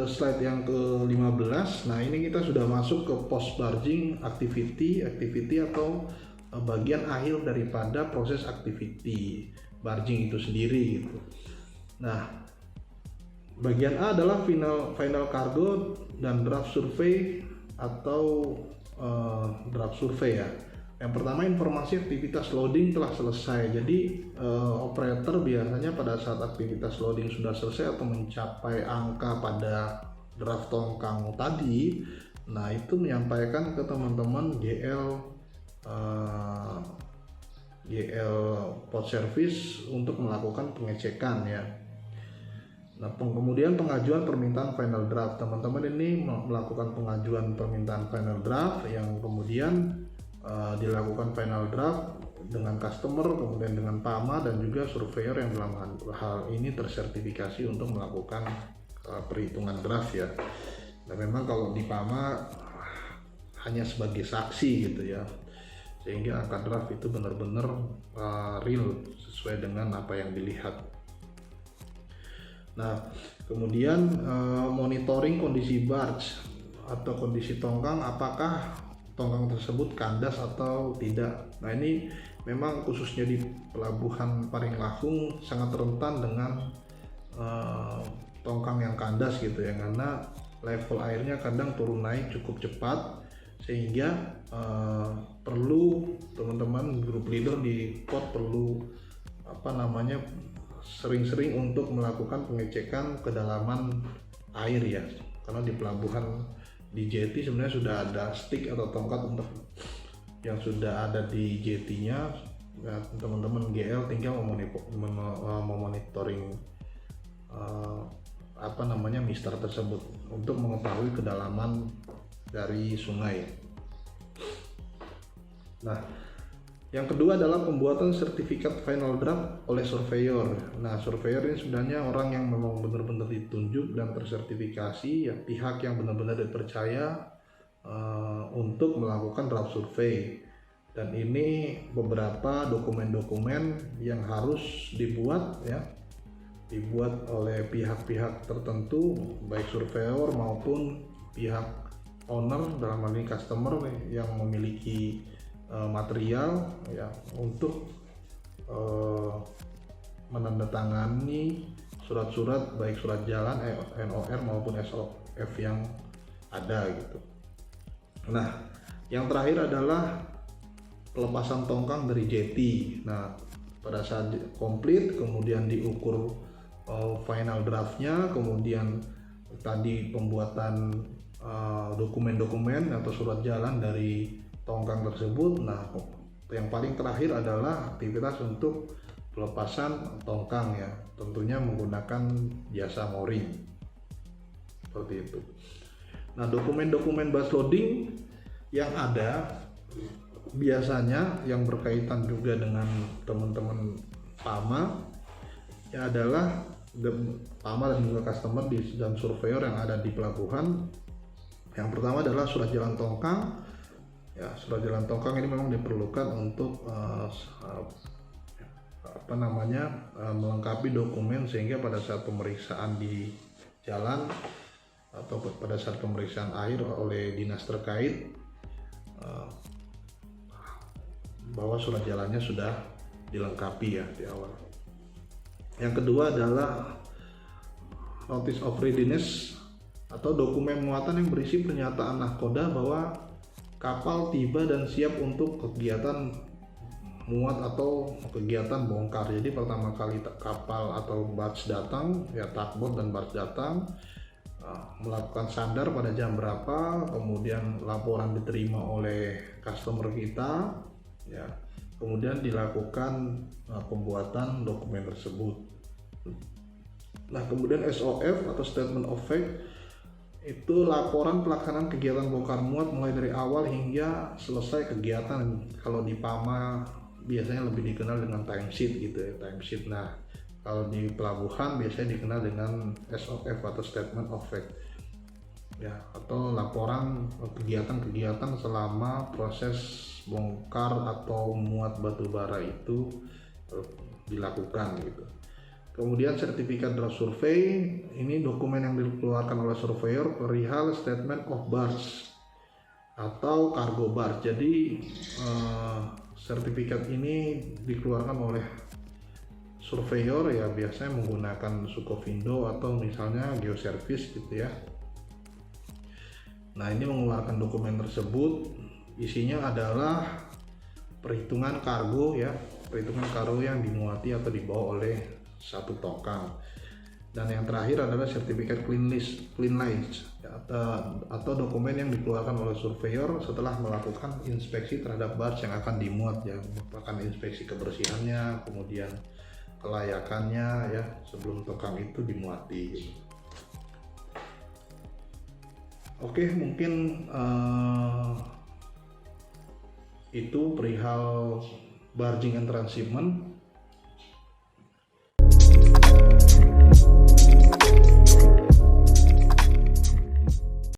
slide yang ke-15. Nah, ini kita sudah masuk ke post barging activity atau bagian akhir daripada proses activity barging itu sendiri gitu. Nah, bagian A adalah final cargo dan draft survey atau draft survey ya. Yang pertama, informasi aktivitas loading telah selesai. Jadi operator biasanya pada saat aktivitas loading sudah selesai atau mencapai angka pada draft tongkang tadi, nah itu menyampaikan ke teman-teman GL Port Service untuk melakukan pengecekan ya. Nah, kemudian pengajuan permintaan final draft. Teman-teman ini melakukan pengajuan permintaan final draft yang kemudian dilakukan final draft dengan customer, kemudian dengan PAMA dan juga surveyor yang dalam hal ini tersertifikasi untuk melakukan perhitungan draft ya. Nah, memang kalau di PAMA hanya sebagai saksi gitu ya, sehingga angka draft itu benar-benar real sesuai dengan apa yang dilihat. Nah, kemudian monitoring kondisi barge atau kondisi tongkang, apakah tongkang tersebut kandas atau tidak. Nah, ini memang khususnya di pelabuhan Paringlahung sangat rentan dengan tongkang yang kandas gitu ya, karena level airnya kadang turun naik cukup cepat, sehingga perlu teman-teman group leader di port perlu sering-sering untuk melakukan pengecekan kedalaman air ya, karena di pelabuhan di jetty sebenarnya sudah ada stick atau tongkat untuk yang sudah ada di jetty-nya. Ya, teman-teman GL tinggal memonitoring mister tersebut untuk mengetahui kedalaman dari sungai. Nah, yang kedua adalah pembuatan sertifikat final draft oleh surveyor. Nah, surveyor ini sebenarnya orang yang memang benar-benar ditunjuk dan tersertifikasi ya, pihak yang benar-benar dipercaya untuk melakukan draft survey. Dan ini beberapa dokumen-dokumen yang harus dibuat oleh pihak-pihak tertentu, baik surveyor maupun pihak owner, dalam hal ini customer yang memiliki material ya, untuk menandatangani surat-surat baik surat jalan NOR maupun SOF yang ada gitu. Nah, yang terakhir adalah pelepasan tongkang dari jetty. Nah, pada saat komplit kemudian diukur final draftnya, kemudian tadi pembuatan dokumen-dokumen atau surat jalan dari tongkang tersebut. Nah, yang paling terakhir adalah aktivitas untuk pelepasan tongkang ya, tentunya menggunakan jasa mooring seperti itu. Nah, dokumen-dokumen batch loading yang ada biasanya yang berkaitan juga dengan teman-teman PAMA ya adalah PAMA dan juga customer dan surveyor yang ada di pelabuhan. Yang pertama adalah surat jalan tongkang. Ya, surat jalan tongkang ini memang diperlukan untuk melengkapi dokumen, sehingga pada saat pemeriksaan di jalan atau pada saat pemeriksaan air oleh dinas terkait bahwa surat jalannya sudah dilengkapi ya di awal. Yang kedua adalah notice of readiness atau dokumen muatan yang berisi pernyataan nahkoda bahwa kapal tiba dan siap untuk kegiatan muat atau kegiatan bongkar. Jadi pertama kali kapal atau barge datang ya, tugboat dan barge datang, melakukan sandar pada jam berapa, kemudian laporan diterima oleh customer kita ya, kemudian dilakukan pembuatan dokumen tersebut. Nah, kemudian SOF atau statement of fact itu laporan pelaksanaan kegiatan bongkar muat mulai dari awal hingga selesai kegiatan. Kalau di PAMA biasanya lebih dikenal dengan timesheet gitu ya, timesheet. Nah, kalau di pelabuhan biasanya dikenal dengan SOF atau statement of fact ya, atau laporan kegiatan-kegiatan selama proses bongkar atau muat batu bara itu dilakukan gitu. Kemudian sertifikat draft survey, ini dokumen yang dikeluarkan oleh surveyor perihal statement of barge atau cargo barge. Jadi sertifikat ini dikeluarkan oleh surveyor ya, biasanya menggunakan Sukovindo atau misalnya Geoservice gitu ya. Nah, ini mengeluarkan dokumen tersebut, isinya adalah perhitungan kargo ya, perhitungan kargo yang dimuati atau dibawa oleh satu tongkang. Dan yang terakhir adalah sertifikat clean list ya, atau dokumen yang dikeluarkan oleh surveyor setelah melakukan inspeksi terhadap barge yang akan dimuat ya, merupakan inspeksi kebersihannya, kemudian kelayakannya ya sebelum tongkang itu dimuati gitu. Oke, mungkin itu perihal barging and transshipment.